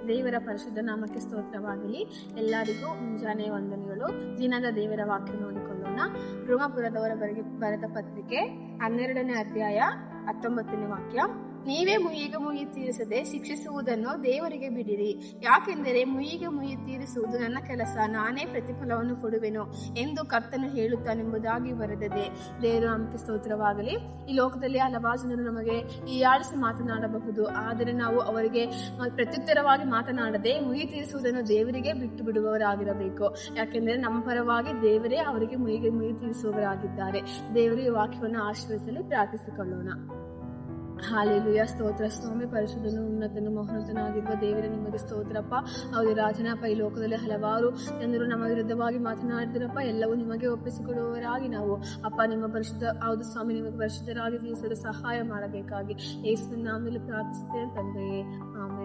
ದೇವರ ಪರಿಶುದ್ಧ ನಾಮಕ್ಕೆ ಸ್ತೋತ್ರವಾಗಲಿ. ಎಲ್ಲರಿಗೂ ಮುಂಜಾನೆ ವಂದನೆಗಳು. ದಿನದ ದೇವರ ವಾಕ್ಯ ನೋಡಿಕೊಳ್ಳೋಣ. ರೋಮಾಪುರದವರ ಬರೆದ ಪತ್ರಿಕೆ 12ನೇ ಅಧ್ಯಾಯ 19ನೇ ವಾಕ್ಯ. ನೀವೇ ಮುಯ್ಯಿಗೆ ಮುಯ್ಯಿ ತೀರಿಸದೆ ಶಿಕ್ಷಿಸುವುದನ್ನು ದೇವರಿಗೆ ಬಿಡಿರಿ, ಯಾಕೆಂದರೆ ಮುಯ್ಯಿಗೆ ಮುಯ್ಯಿ ತೀರಿಸುವುದು ನನ್ನ ಕೆಲಸ, ನಾನೇ ಪ್ರತಿಫಲವನ್ನು ಕೊಡುವೆನು ಎಂದು ಕರ್ತನು ಹೇಳುತ್ತಾನೆಂಬುದಾಗಿ ಬರೆದಿದೆ. ದೇವರು ನಮಗೆ ಸ್ತೋತ್ರವಾಗಲಿ. ಈ ಲೋಕದಲ್ಲಿ ಹಲವಾರು ಜನರು ನಮಗೆ ಹೀಯಾಳಿಸಿ ಮಾತನಾಡಬಹುದು, ಆದರೆ ನಾವು ಅವರಿಗೆ ಪ್ರತ್ಯುತ್ತರವಾಗಿ ಮಾತನಾಡದೆ ಮುಯ್ಯಿ ತೀರಿಸುವುದನ್ನು ದೇವರಿಗೆ ಬಿಟ್ಟು ಬಿಡುವವರಾಗಿರಬೇಕು. ಯಾಕೆಂದರೆ ನಮ್ಮ ಪರವಾಗಿ ದೇವರೇ ಅವರಿಗೆ ಮುಯ್ಯಿಗೆ ಮುಯ್ಯಿ ತೀರಿಸುವವರಾಗಿದ್ದಾರೆ. ದೇವರು ಈ ವಾಕ್ಯವನ್ನು ಆಶೀರ್ವದಿಸಲು ಪ್ರಾರ್ಥಿಸಿಕೊಳ್ಳೋಣ. ಹಾಲೆಲೂಯ. ಸ್ತೋತ್ರ ಸ್ವಾಮಿ, ಪರಿಶುದ್ಧನು, ಉನ್ನತನು, ಮಹೋನ್ನತನಾಗಿರುವ ದೇವರೇ, ನಿಮಗೆ ಸ್ತೋತ್ರಪ್ಪ. ಹೌದು ರಾಜನಪ್ಪ, ಈ ಲೋಕದಲ್ಲಿ ಹಲವಾರು ಜನರು ನಮ್ಮ ವಿರುದ್ಧವಾಗಿ ಮಾತನಾಡಿದ್ರಪ್ಪ, ಎಲ್ಲವೂ ನಿಮಗೆ ಒಪ್ಪಿಸಿಕೊಡುವವರಾಗಿ ನಾವು ಅಪ್ಪ ನಿಮ್ಮ ಪರಿಶುದ್ಧ ಹೌದು ಸ್ವಾಮಿ, ನಿಮಗೆ ಪರಿಶುದ್ಧರಾಗಿ ಜೀವಿಸಲು ಸಹಾಯ ಮಾಡಬೇಕಾಗಿ ಯೇಸುವಿನ ನಾಮದಲ್ಲಿ ಪ್ರಾರ್ಥಿಸುತ್ತೇನೆ ತಂದೆಯೇ, ಆಮೆನ್.